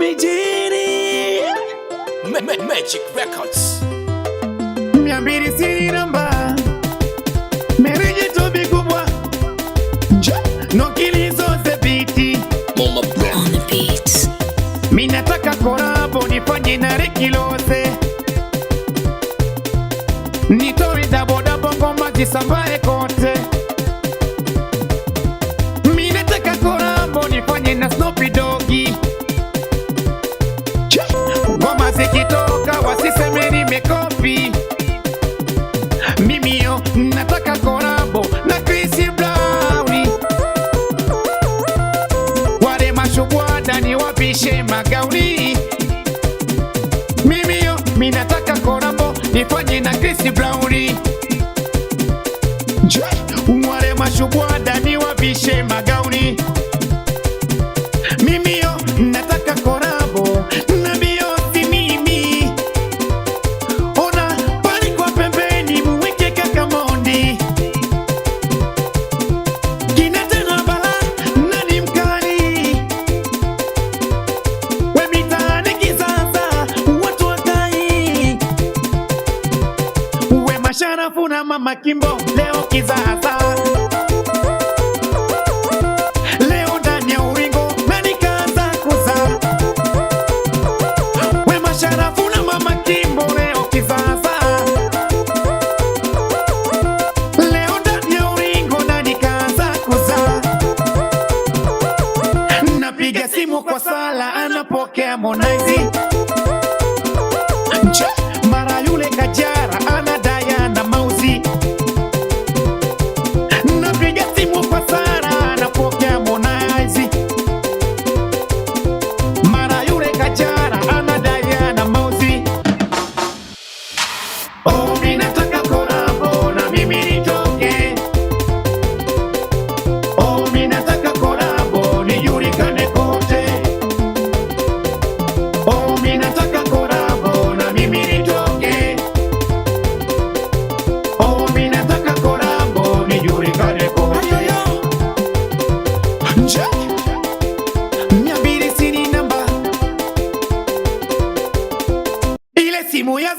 mijini. Magic Records. 200 namba mereje tobi kubwa no kilizo zebiti Mama on the beats. Minataka korabo nifanye na Rekilose, nitoe dabo ngoma zisambae kote. Minataka korabo nifanye na Snoopy Doggy, ngoma zikitoka wasiseme nimekopi. Mimi yo nataka korabo na Chris Brown, wale mashubwada ni wapishe magauni. Mimi yo minataka korabo nifanye na Chris Brown, wale mashubwada ni wapishe magauni. Mimi yo nataka korabo na Beyonce. Mimi ona pali kwa pembeni muweke kaka Mondi, kina tena bala nani mkali we mitaani kisasa watu wakai we Masharafu na Mama Kimbo leo kisasa. Leo ndani ya uringo nani kaanza kuza we Masharafu na Mama Kimbo leo kisasa. Leo ndani ya uringo nani kaanza kuza. Napiga simu kwa Sala anapokea Harmonize, mara yule Kajara anadaya na Mauzi. Napiga simu kwa Sara anapokea Harmonize, mara yule Kajara anadaya na Mauzi. Oh, minataka korabo na mimi nitoke. Oh, minataka korabo nijulikane kote. Oh, minataka korabo na mimi nitoke. Oh, minataka korabo nijulikane kote. Nje 200 namba ile simu ya